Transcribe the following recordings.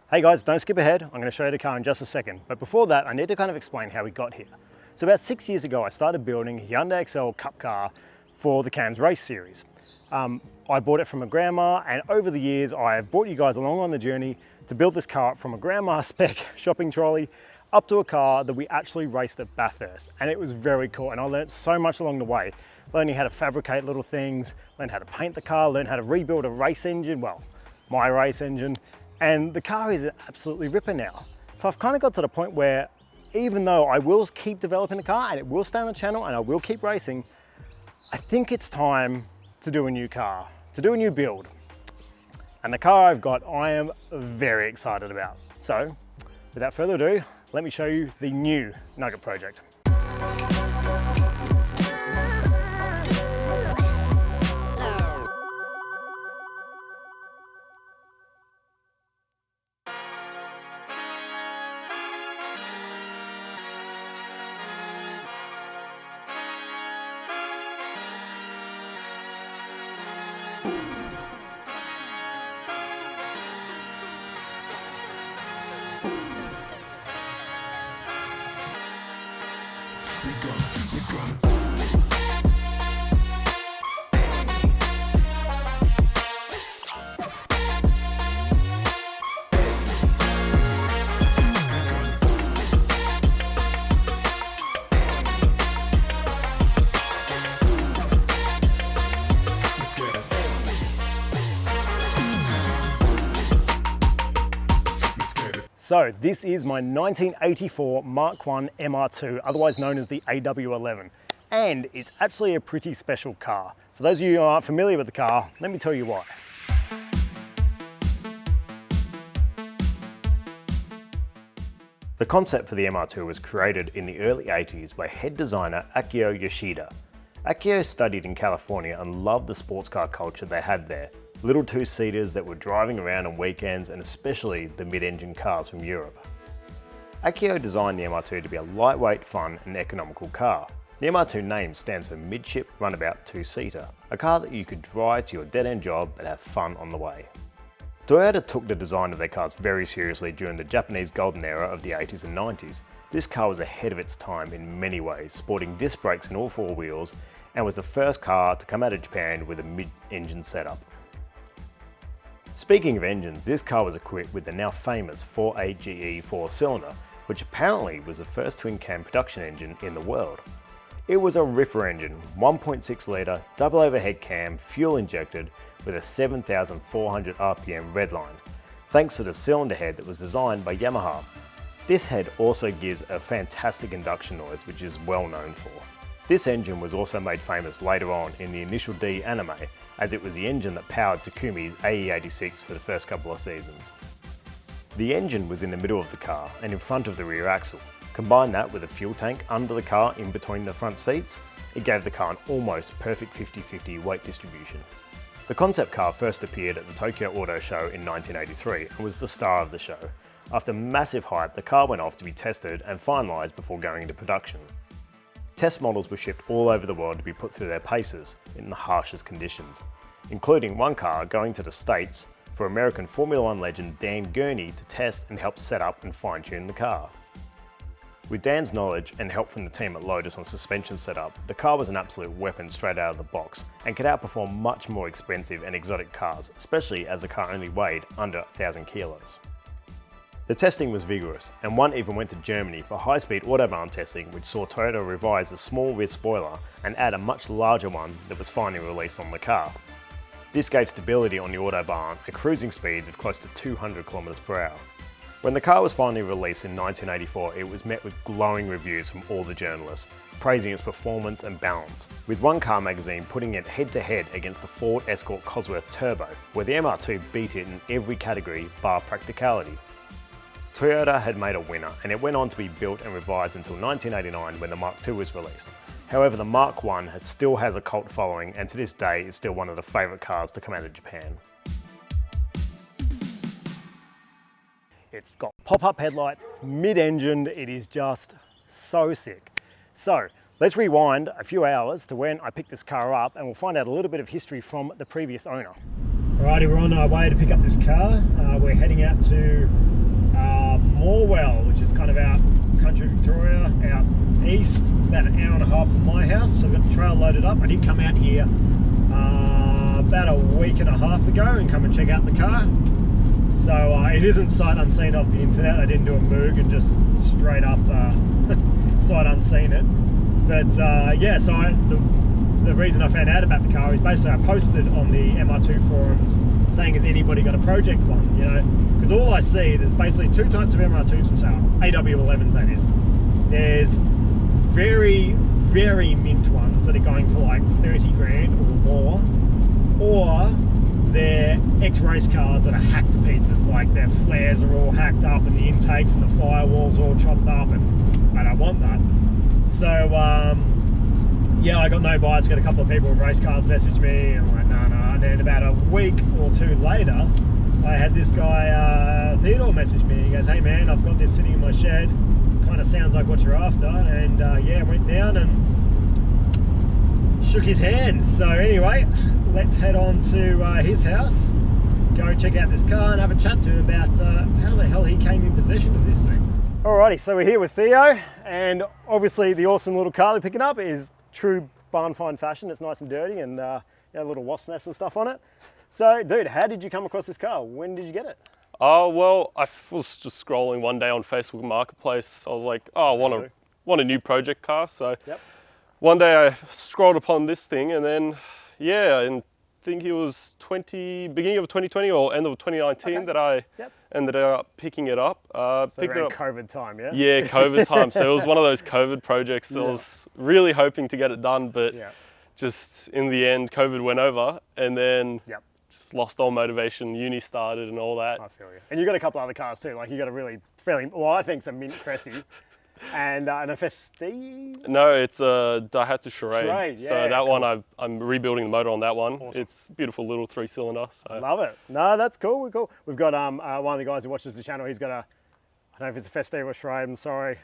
Hey guys, don't skip ahead. I'm going to show you the car in just a second. But before that, I need to kind of explain how we got here. So about 6 years ago, I started building a Hyundai XL Cup car for the CAMS race series. I bought it from a grandma, and over the years, I have brought you guys along on the journey to build this car up from a grandma spec shopping trolley up to a car that we actually raced at Bathurst. And it was very cool, and I learned so much along the way. Learning how to fabricate little things, learned how to paint the car, learned how to rebuild a race engine, well, my race engine. And the car is absolutely ripper now. So I've kind of got to the point where even though I will keep developing the car and it will stay on the channel and I will keep racing, I think it's time to do a new car, to do a new build. And the car I've got, I am very excited about. So without further ado, let me show you the new Nugget Project. So this is my 1984 Mark I MR2, otherwise known as the AW11. And it's actually a pretty special car. For those of you who aren't familiar with the car, let me tell you why. The concept for the MR2 was created in the early 80s by head designer Akio Yoshida. Akio studied in California and loved the sports car culture they had there. Little two-seaters that were driving around on weekends, and especially the mid-engine cars from Europe. Akio designed the MR2 to be a lightweight, fun and economical car. The MR2 name stands for Midship Runabout Two-Seater, a car that you could drive to your dead-end job and have fun on the way. Toyota took the design of their cars very seriously during the Japanese golden era of the 80s and 90s. This car was ahead of its time in many ways, sporting disc brakes in all four wheels, and was the first car to come out of Japan with a mid-engine setup. Speaking of engines, this car was equipped with the now famous 4.8GE 4-cylinder, which apparently was the first twin-cam production engine in the world. It was a ripper engine, 1.6 litre, double overhead cam, fuel injected, with a 7,400 RPM redline, thanks to the cylinder head that was designed by Yamaha. This head also gives a fantastic induction noise, which is well known for. This engine was also made famous later on in the Initial D anime, as it was the engine that powered Takumi's AE86 for the first couple of seasons. The engine was in the middle of the car and in front of the rear axle. Combine that with a fuel tank under the car in between the front seats, it gave the car an almost perfect 50-50 weight distribution. The concept car first appeared at the Tokyo Auto Show in 1983 and was the star of the show. After massive hype, the car went off to be tested and finalised before going into production. Test models were shipped all over the world to be put through their paces in the harshest conditions, including one car going to the States for American Formula One legend Dan Gurney to test and help set up and fine-tune the car. With Dan's knowledge and help from the team at Lotus on suspension setup, the car was an absolute weapon straight out of the box and could outperform much more expensive and exotic cars, especially as the car only weighed under 1,000 kilos. The testing was vigorous, and one even went to Germany for high-speed autobahn testing, which saw Toyota revise the small rear spoiler and add a much larger one that was finally released on the car. This gave stability on the autobahn at cruising speeds of close to 200 km per hour. When the car was finally released in 1984, it was met with glowing reviews from all the journalists, praising its performance and balance, with One Car magazine putting it head-to-head against the Ford Escort Cosworth Turbo, where the MR2 beat it in every category bar practicality. Toyota had made a winner, and it went on to be built and revised until 1989 when the Mark II was released. However, the Mark I still has a cult following, and to this day is still one of the favourite cars to come out of Japan. It's got pop-up headlights, it's mid-engined, it is just so sick. So let's rewind a few hours to when I picked this car up, and we'll find out a little bit of history from the previous owner. Alrighty, we're on our way to pick up this car. We're heading out to Orwell, which is kind of out country Victoria, out east. It's about an hour and a half from my house, so I've got the trail loaded up. I did come out here about a week and a half ago and come and check out the car. So it isn't sight unseen off the internet. I didn't do a moog and just straight up sight unseen it. But yeah, so the reason I found out about the car is basically I posted on the MR2 forums saying, has anybody got a Project one? You know, because all I see, there's basically two types of MR2s for sale, AW11s that is. There's very, very mint ones that are going for like 30 grand or more, or they're ex-race cars that are hacked to pieces, like their flares are all hacked up and the intakes and the firewalls are all chopped up, and I don't want that. So yeah, I got no bites. Got a couple of people with race cars message me, and I'm like, no. And then about a week or two later, I had this guy, Theodore, message me. He goes, hey man, I've got this sitting in my shed. Kind of sounds like what you're after. And yeah, went down and shook his hand. So anyway, let's head on to his house, go check out this car and have a chat to him about how the hell he came in possession of this thing. Alrighty, so we're here with Theo, and obviously the awesome little car they're picking up is true barn find fashion. It's nice and dirty, and a little wasp nest and stuff on it. So dude, how did you come across this car? When did you get it? Well, I was just scrolling one day on Facebook Marketplace. I was like, oh, I want a new project car. So yep. One day I scrolled upon this thing, and then, yeah, and I think it was beginning of 2020 or end of 2019 that I ended up picking it up. So around COVID time, yeah? Yeah, COVID time. So it was one of those COVID projects that I was really hoping to get it done, but just in the end, COVID went over, and then just lost all motivation. Uni started and all that. I feel you. And you got a couple other cars too. Like you got a really fairly, well, I think it's a mint Cressy. And an FSD? No, it's a Daihatsu Charade. Charade, yeah, so that one, I'm rebuilding the motor on that one. Awesome. It's a beautiful little 3-cylinder. So. Love it. No, that's cool. We're cool. We've got one of the guys who watches the channel. He's got I don't know if it's a Festive or Charade. I'm sorry,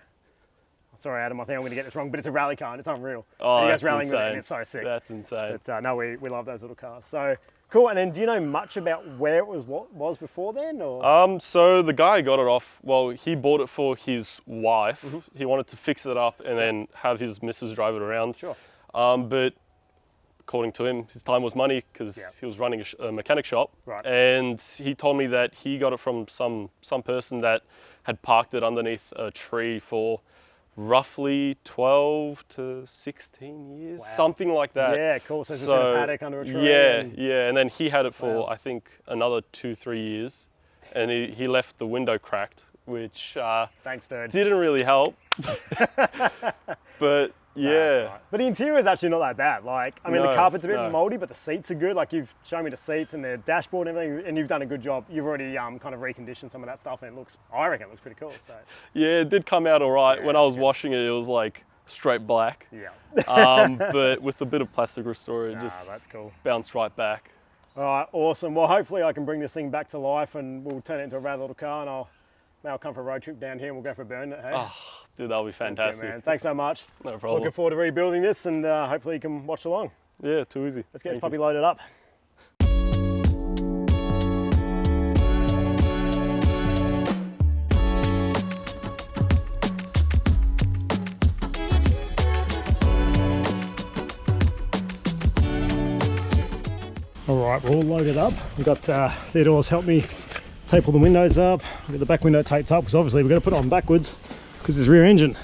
Adam. I think I'm going to get this wrong, but it's a rally car and it's unreal. Oh, and that's rallying insane. with it and it's so sick. That's insane. But no, we love those little cars. So cool. And then, do you know much about where it was before then, or? So the guy got it off. Well, he bought it for his wife. Mm-hmm. He wanted to fix it up and then have his missus drive it around. Sure. But according to him, his time was money because he was running a mechanic shop. Right. And he told me that he got it from some person that had parked it underneath a tree for roughly 12 to 16 years, something like that. Yeah, cool. So it's just in a paddock under a tree. Yeah. And then he had it for, I think, another 2-3 years. And he left the window cracked, which thanks, dude. Didn't really help. But yeah. Right. But the interior is actually not that bad. Like, I mean, the carpet's a bit moldy, but the seats are good. Like, you've shown me the seats and the dashboard and everything, and you've done a good job. You've already kind of reconditioned some of that stuff, and I reckon it looks pretty cool. So yeah, it did come out all right. Yeah, when I was washing it, it was like straight black. Yeah. But with a bit of plastic restore, it just that's cool. Bounced right back. All right, awesome. Well, hopefully I can bring this thing back to life, and we'll turn it into a rad little car, and I'll come for a road trip down here and we'll go for a burn. Hey? Oh, dude, that'll be fantastic. Man. Thanks so much. No problem. Looking forward to rebuilding this, and hopefully you can watch along. Yeah, too easy. Let's get this puppy loaded up. All right, we're all loaded up. We've got Theodore's helped me tape all the windows up. We've got the back window taped up because obviously we're going to put it on backwards because it's rear engine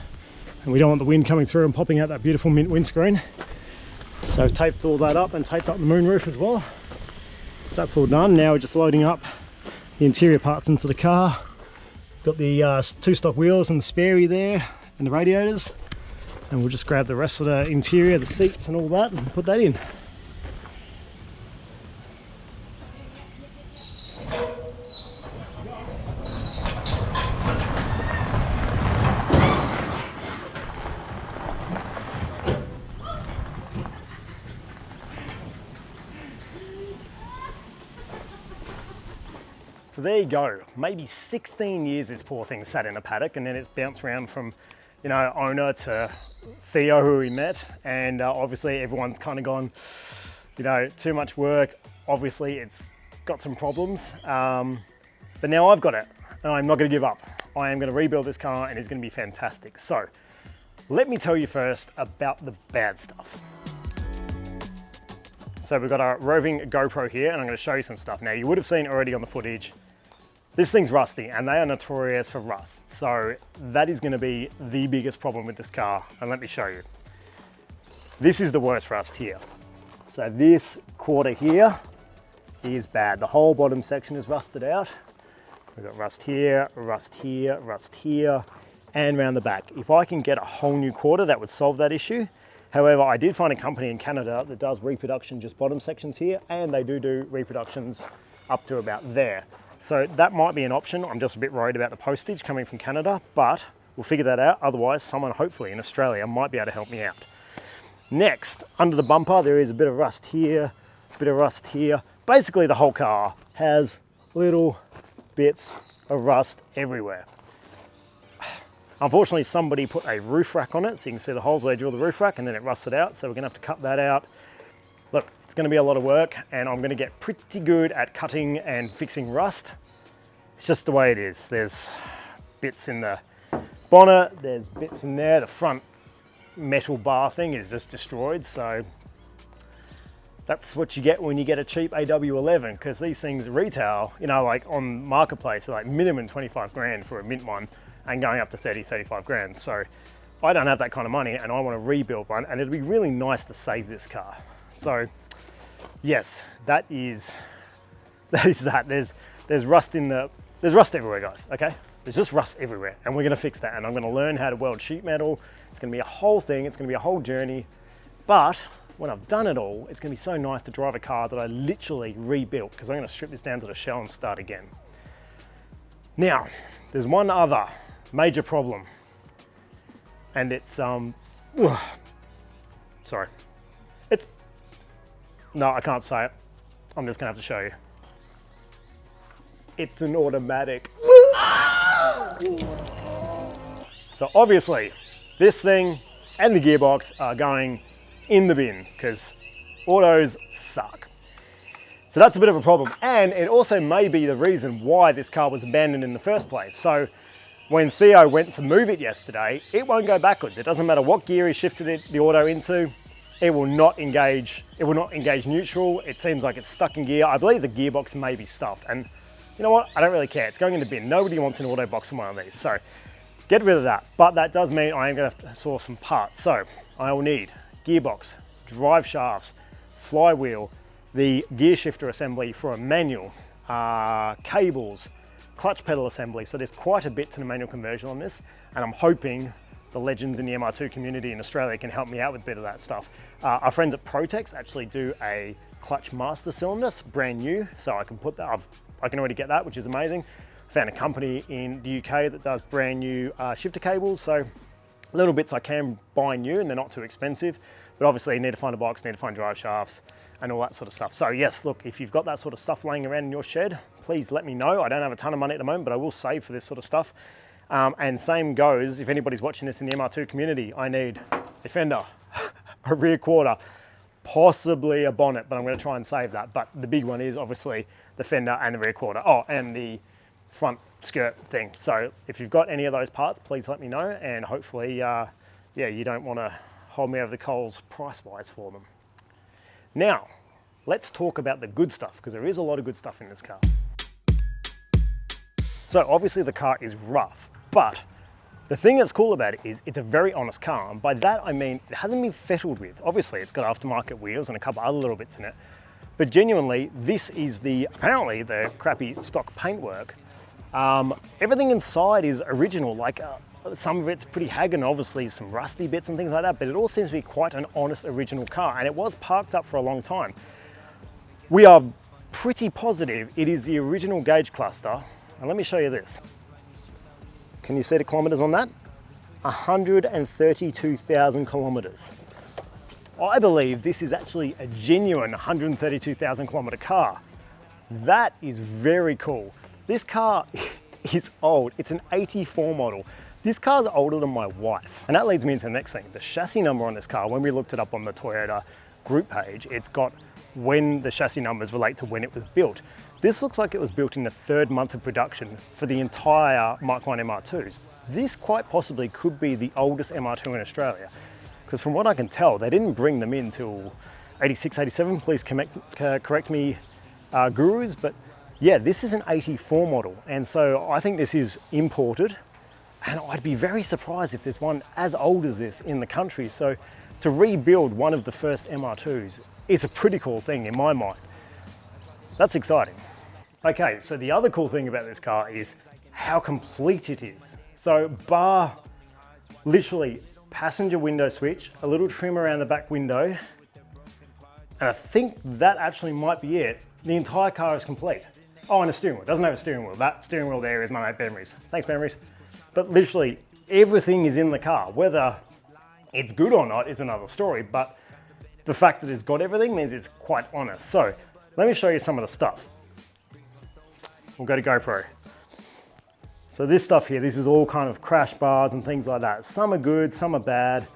and we don't want the wind coming through and popping out that beautiful mint windscreen. So I've taped all that up and taped up the moonroof as well. So that's all done. Now we're just loading up the interior parts into the car. Got the 2 stock wheels and the sparey there and the radiators, and we'll just grab the rest of the interior, the seats and all that, and put that in. So there you go, maybe 16 years this poor thing sat in a paddock, and then it's bounced around from, you know, owner to Theo, who we met, and obviously everyone's kind of gone, you know, too much work. Obviously it's got some problems, but now I've got it and I'm not going to give up. I am going to rebuild this car and it's going to be fantastic. So let me tell you first about the bad stuff. So we've got our roving GoPro here and I'm going to show you some stuff. Now you would have seen already on the footage, this thing's rusty and they are notorious for rust. So that is going to be the biggest problem with this car, and let me show you. This is the worst rust here. So this quarter here is bad. The whole bottom section is rusted out. We've got rust here, rust here, rust here, and around the back. If I can get a whole new quarter, that would solve that issue. However, I did find a company in Canada that does reproduction just bottom sections here, and they do reproductions up to about there. So that might be an option. I'm just a bit worried about the postage coming from Canada, but we'll figure that out. Otherwise, someone hopefully in Australia might be able to help me out. Next, under the bumper, there is a bit of rust here, a bit of rust here. Basically, the whole car has little bits of rust everywhere. Unfortunately, somebody put a roof rack on it, so you can see the holes where they drill the roof rack, and then it rusted out, so we're gonna have to cut that out. Look, it's gonna be a lot of work, and I'm gonna get pretty good at cutting and fixing rust. It's just the way it is. There's bits in the bonnet, there's bits in there, the front metal bar thing is just destroyed, so that's what you get when you get a cheap AW11, because these things retail, you know, like on marketplace, like minimum 25 grand for a mint one and going up to 30, 35 grand. So I don't have that kind of money and I want to rebuild one, and it'd be really nice to save this car. So yes, that is that. There's rust there's rust everywhere, guys, okay? There's just rust everywhere, and we're gonna fix that, and I'm gonna learn how to weld sheet metal. It's gonna be a whole thing, it's gonna be a whole journey, but when I've done it all, it's gonna be so nice to drive a car that I literally rebuilt, because I'm gonna strip this down to the shell and start again. Now, there's one other major problem, and it's, sorry. No, I can't say it. I'm just gonna have to show you. It's an automatic. So obviously, this thing and the gearbox are going in the bin because autos suck. So that's a bit of a problem. And it also may be the reason why this car was abandoned in the first place. So when Theo went to move it yesterday, it won't go backwards. It doesn't matter what gear he shifted the auto into, it will not engage neutral. It seems like it's stuck in gear. I believe the gearbox may be stuffed. And you know what? I don't really care. It's going in the bin. Nobody wants an auto box from one of these. So get rid of that. But that does mean I am going to have to source some parts. So I will need gearbox, drive shafts, flywheel, the gear shifter assembly for a manual, cables, clutch pedal assembly. So there's quite a bit to the manual conversion on this. And I'm hoping the legends in the MR2 community in Australia can help me out with a bit of that stuff. Our friends at Protex actually do a clutch master cylinder, brand new. So I can put that, I can already get that, which is amazing. Found a company in the UK that does brand new shifter cables. So little bits I can buy new and they're not too expensive, but obviously you need to find a box, need to find drive shafts and all that sort of stuff. So yes, look, if you've got that sort of stuff laying around in your shed, please let me know. I don't have a ton of money at the moment, but I will save for this sort of stuff. And same goes, if anybody's watching this in the MR2 community, I need a fender, a rear quarter, possibly a bonnet, but I'm going to try and save that. But the big one is obviously the fender and the rear quarter. Oh, and the front skirt thing. So if you've got any of those parts, please let me know, and hopefully, yeah, you don't want to hold me over the coals price-wise for them. Now, let's talk about the good stuff, because there is a lot of good stuff in this car. So obviously the car is rough, but the thing that's cool about it is it's a very honest car, and by that I mean it hasn't been fettled with. Obviously it's got aftermarket wheels and a couple other little bits in it, but genuinely this is apparently the crappy stock paintwork. Everything inside is original, like some of it's pretty haggard, obviously some rusty bits and things like that, but it all seems to be quite an honest original car, and it was parked up for a long time. We are pretty positive it is the original gauge cluster, and let me show you this. Can you see the kilometers on that? 132,000 kilometers. I believe this is actually a genuine 132,000 kilometer car. That is very cool. This car is old. It's an 84 model. This car's older than my wife. And that leads me into the next thing. The chassis number on this car, when we looked it up on the Toyota group page, it's got when the chassis numbers relate to when it was built. This looks like it was built in the 3rd month of production for the entire Mark I MR2s. This quite possibly could be the oldest MR2 in Australia, because from what I can tell, they didn't bring them in till 86, 87. Please correct me, gurus, but yeah, this is an 84 model. And so I think this is imported, and I'd be very surprised if there's one as old as this in the country. So to rebuild one of the first MR2s, it's a pretty cool thing in my mind. That's exciting. Okay, so the other cool thing about this car is how complete it is. So bar literally passenger window switch, a little trim around the back window, and I think that actually might be it. The entire car is complete. Oh, and a steering wheel. It doesn't have a steering wheel. That steering wheel there is my mate Benry's. Thanks, Benry's. But literally everything is in the car. Whether it's good or not is another story, but the fact that it's got everything means it's quite honest. So let me show you some of the stuff. We'll go to GoPro. So this stuff here, this is all kind of crash bars and things like that. Some are good, some are bad.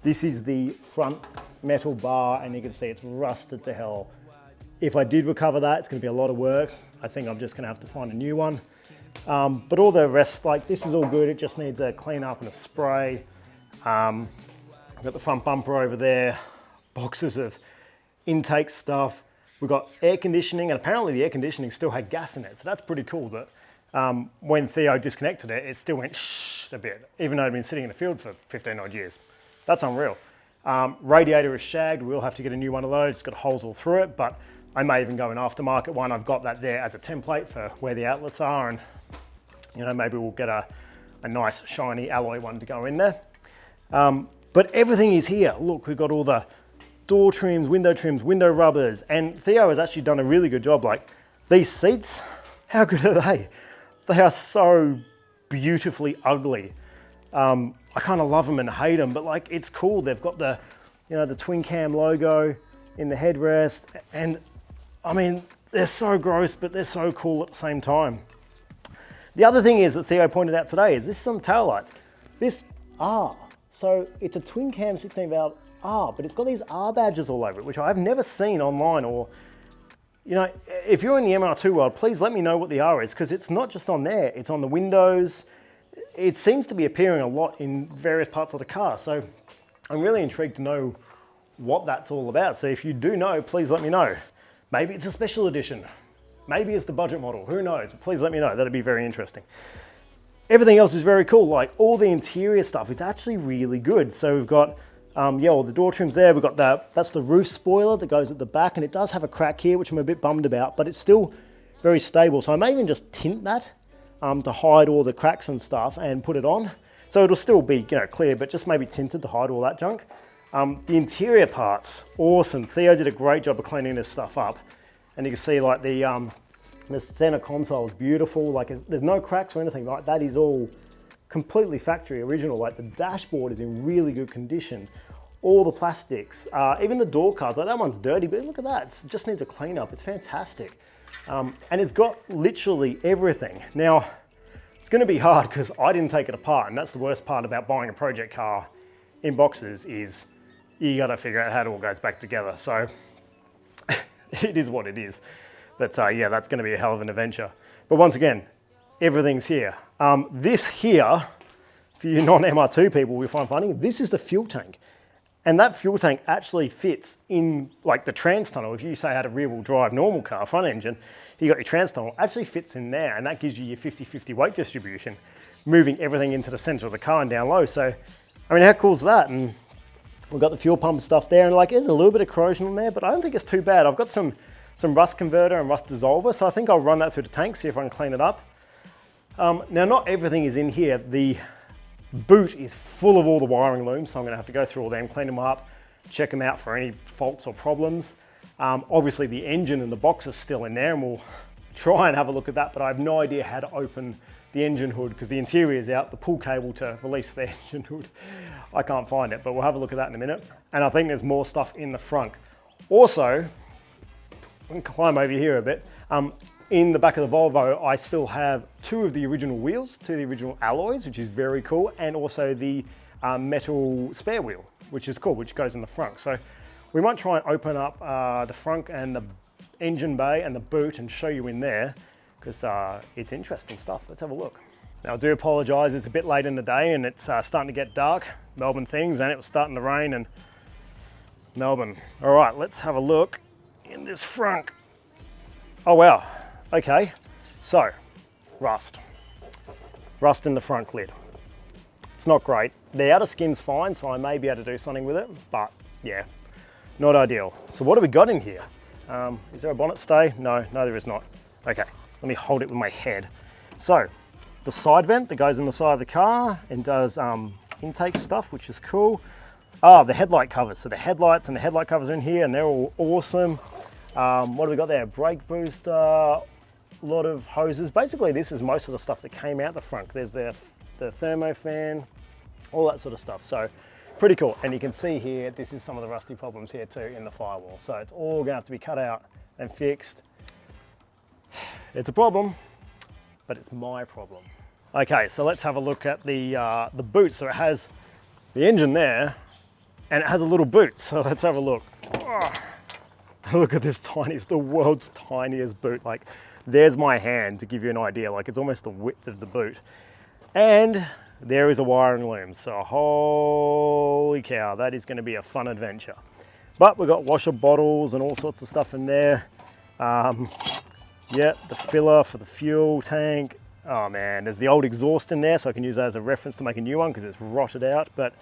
This is the front metal bar, and you can see it's rusted to hell. If I did recover that, it's gonna be a lot of work. I think I'm just gonna have to find a new one. But all the rest, like this is all good. It just needs a clean up and a spray. I've got the front bumper over there, boxes of intake stuff. We've got air conditioning, and apparently the air conditioning still had gas in it. So that's pretty cool that when Theo disconnected it, it still went shh a bit, even though it'd been sitting in the field for 15 odd years. That's unreal. Radiator is shagged. We'll have to get a new one of those. It's got holes all through it, but I may even go an aftermarket one. I've got that there as a template for where the outlets are, and you know, maybe we'll get a nice shiny alloy one to go in there. But everything is here. Look, we've got all the door trims, window rubbers, and Theo has actually done a really good job. Like these seats, how good are they? They are so beautifully ugly. I kind of love them and hate them, but like it's cool. They've got the, you know, the twin cam logo in the headrest, and I mean, they're so gross, but they're so cool at the same time. The other thing is that Theo pointed out today is this is some taillights. This R, so it's a twin cam 16 valve R, but it's got these R badges all over it, which I've never seen online. Or, you know, if you're in the MR2 world, please let me know what the R is, because it's not just on there, it's on the windows. It seems to be appearing a lot in various parts of the car. So I'm really intrigued to know what that's all about. So if you do know, please let me know. Maybe it's a special edition. Maybe it's the budget model, who knows? Please let me know, that'd be very interesting. Everything else is very cool, like all the interior stuff is actually really good. So we've got, yeah, all the door trims there. We've got that's the roof spoiler that goes at the back, and it does have a crack here, which I'm a bit bummed about, but it's still very stable. So I may even just tint that to hide all the cracks and stuff and put it on. So it'll still be, you know, clear, but just maybe tinted to hide all that junk. The interior parts, awesome. Theo did a great job of cleaning this stuff up. And you can see like the center console is beautiful. Like there's no cracks or anything like that. Is all completely factory original. Like the dashboard is in really good condition. All the plastics, even the door cards, like that one's dirty, but look at that. It just needs a clean up. It's fantastic. And it's got literally everything. Now, it's gonna be hard because I didn't take it apart, and that's the worst part about buying a project car in boxes is you gotta figure out how it all goes back together. So it is what it is. But yeah, that's gonna be a hell of an adventure. But once again, everything's here. This here, for you non-MR2 people we find funny, this is the fuel tank. And that fuel tank actually fits in like the trans tunnel. If you say had a rear wheel drive normal car, front engine, you got your trans tunnel, actually fits in there, and that gives you your 50-50 weight distribution, moving everything into the center of the car and down low. So, I mean, how cool is that? And we've got the fuel pump stuff there, and like there's a little bit of corrosion on there, but I don't think it's too bad. I've got some rust converter and rust dissolver, so I think I'll run that through the tank, see if I can clean it up. Now, not everything is in here. The boot is full of all the wiring looms, so I'm gonna have to go through all them, clean them up, check them out for any faults or problems. Obviously the engine and the box is still in there, and we'll try and have a look at that, but I have no idea how to open the engine hood because the interior is out, the pull cable to release the engine hood, I can't find it, but we'll have a look at that in a minute. And I think there's more stuff in the front. Also, I can climb over here a bit. In the back of the Volvo, I still have two of the original wheels, two of the original alloys, which is very cool, and also the metal spare wheel, which is cool, which goes in the front. So we might try and open up the front and the engine bay and the boot and show you in there, because it's interesting stuff. Let's have a look. Now I do apologise, it's a bit late in the day and it's starting to get dark, Melbourne things, and it was starting to rain and Melbourne. All right, let's have a look in this front. Oh wow, okay. So, rust in the front lid. It's not great. The outer skin's fine, so I may be able to do something with it, but yeah, not ideal. So what do we got in here? Is there a bonnet stay? No, there is not. Okay, let me hold it with my head. So, the side vent that goes in the side of the car and does intake stuff, which is cool. The headlight covers. So the headlights and the headlight covers are in here and they're all awesome. What do we got there? Brake booster, a lot of hoses. Basically, this is most of the stuff that came out the front. There's the thermo fan, all that sort of stuff. So pretty cool. And you can see here, this is some of the rusty problems here too in the firewall. So it's all gonna have to be cut out and fixed. It's a problem, but it's my problem. Okay, so let's have a look at the boot. So it has the engine there and it has a little boot. So let's have a look. Oh, look at this tiny, it's the world's tiniest boot. Like there's my hand to give you an idea. Like it's almost the width of the boot. And there is a wiring loom. So holy cow, that is gonna be a fun adventure. But we've got washer bottles and all sorts of stuff in there. Yeah, the filler for the fuel tank. Oh man, there's the old exhaust in there, so I can use that as a reference to make a new one because it's rotted out. But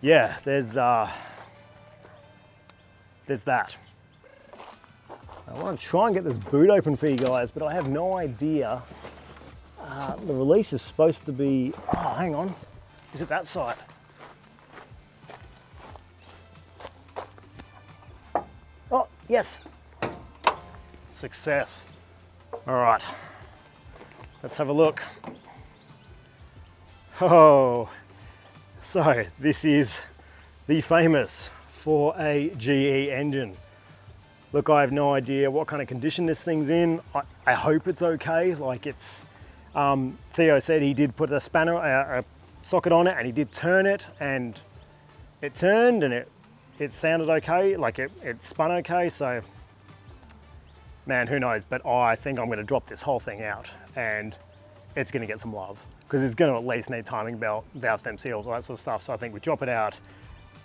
yeah, there's that. I want to try and get this boot open for you guys, but I have no idea. The release is supposed to be, oh, hang on. Is it that side? Oh, yes. Success. All right. Let's have a look. Oh, so this is the famous 4AGE engine. Look, I have no idea what kind of condition this thing's in. I hope it's okay. Like it's, Theo said he did put a spanner, a socket on it and he did turn it and it turned and it sounded okay. Like it spun okay. So man, who knows? But I think I'm gonna drop this whole thing out and it's gonna get some love because it's gonna at least need timing belt, valve stem seals, all that sort of stuff. So I think we drop it out,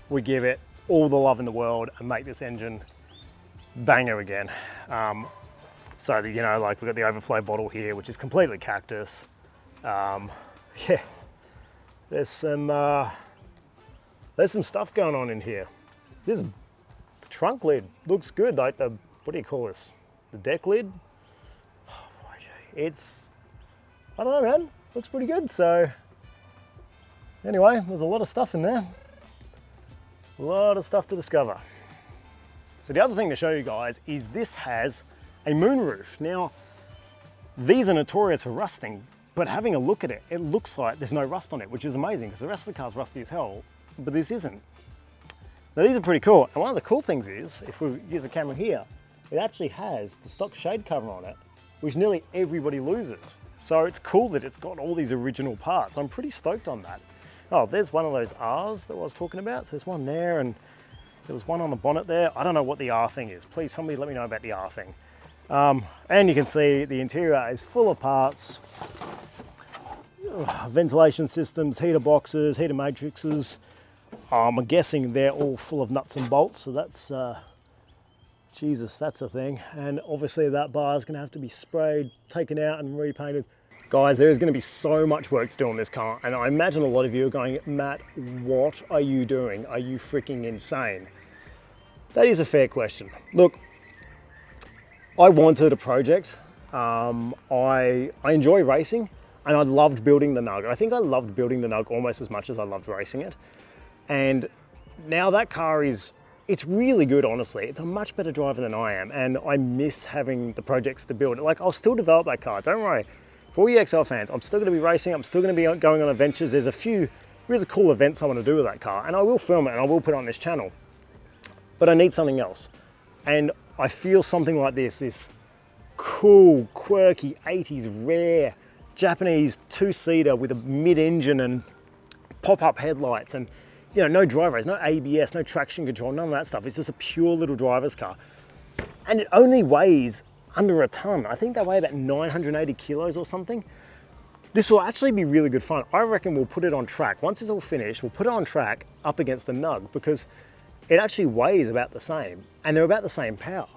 we give it all the love in the world and make this engine banger again. So that, you know, like we've got the overflow bottle here, which is completely cactus. Yeah, there's some stuff going on in here. This trunk lid looks good, like the, what do you call this? The deck lid. It's, I don't know, man, looks pretty good. So anyway, there's a lot of stuff in there. A lot of stuff to discover. So the other thing to show you guys is this has a moonroof. Now, these are notorious for rusting, but having a look at it, it looks like there's no rust on it, which is amazing because the rest of the car's rusty as hell, but this isn't. Now these are pretty cool. And one of the cool things is, if we use the camera here, it actually has the stock shade cover on it, which nearly everybody loses. So it's cool that it's got all these original parts. I'm pretty stoked on that. Oh, there's one of those R's that I was talking about. So there's one there and there was one on the bonnet there. I don't know what the R thing is. Please, somebody let me know about the R thing. And you can see the interior is full of parts. Ventilation systems, heater boxes, heater matrices. I'm guessing they're all full of nuts and bolts. So that's, Jesus, that's a thing. And obviously that bar is gonna have to be sprayed, taken out and repainted. Guys, there is gonna be so much work to do on this car. And I imagine a lot of you are going, Matt, what are you doing? Are you freaking insane? That is a fair question. Look, I wanted a project. I enjoy racing and I loved building the Nug. I think I loved building the Nug almost as much as I loved racing it. And now that car is, it's really good, honestly. It's a much better driver than I am. And I miss having the projects to build. Like, I'll still develop that car, don't worry. For all you XL fans, I'm still gonna be racing. I'm still gonna be going on adventures. There's a few really cool events I wanna do with that car and I will film it and I will put it on this channel. But I need something else. And I feel something like this cool, quirky, 80s, rare, Japanese two-seater with a mid-engine and pop-up headlights and, you know, no drive race, no ABS, no traction control, none of that stuff. It's just a pure little driver's car. and it only weighs under a ton. I think they weigh about 980 kilos or something. This will actually be really good fun. I reckon we'll put it on track. Once it's all finished, we'll put it on track up against the Nug, because it actually weighs about the same and they're about the same power.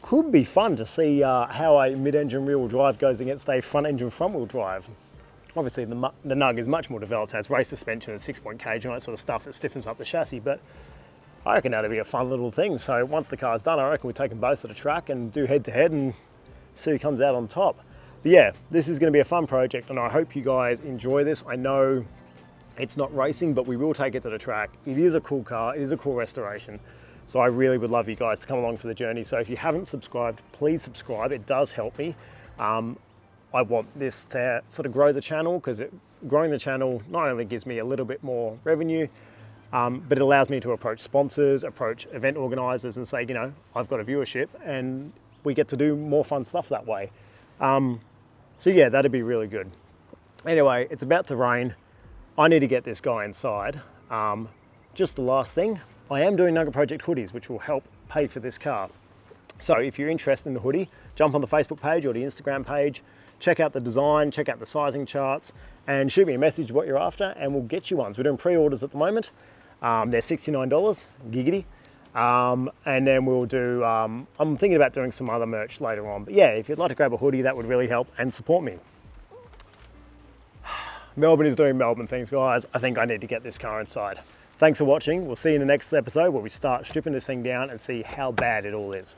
Could be fun to see how a mid-engine rear-wheel drive goes against a front-engine front-wheel drive. Obviously the Nug is much more developed, has race suspension and 6-point cage and all that sort of stuff that stiffens up the chassis, but I reckon that'll be a fun little thing. So once the car's done, I reckon we'll take them both to the track and do head-to-head and see who comes out on top. But yeah, this is going to be a fun project and I hope you guys enjoy this. I know it's not racing, but we will take it to the track. It is a cool car, it is a cool restoration. So I really would love you guys to come along for the journey. So if you haven't subscribed, please subscribe, it does help me. I want this to sort of grow the channel, because growing the channel not only gives me a little bit more revenue, but it allows me to approach sponsors, approach event organizers and say, you know, I've got a viewership and we get to do more fun stuff that way. So yeah, that'd be really good. Anyway, it's about to rain. I need to get this guy inside. Just the last thing, I am doing Nugget Project hoodies, which will help pay for this car. So if you're interested in the hoodie, jump on the Facebook page or the Instagram page, check out the design, check out the sizing charts, and shoot me a message what you're after and we'll get you ones. We're doing pre-orders at the moment. They're $69, giggity. And then we'll do, I'm thinking about doing some other merch later on. But yeah, if you'd like to grab a hoodie, that would really help and support me. Melbourne is doing Melbourne things, guys. I think I need to get this car inside. Thanks for watching. We'll see you in the next episode where we start stripping this thing down and see how bad it all is.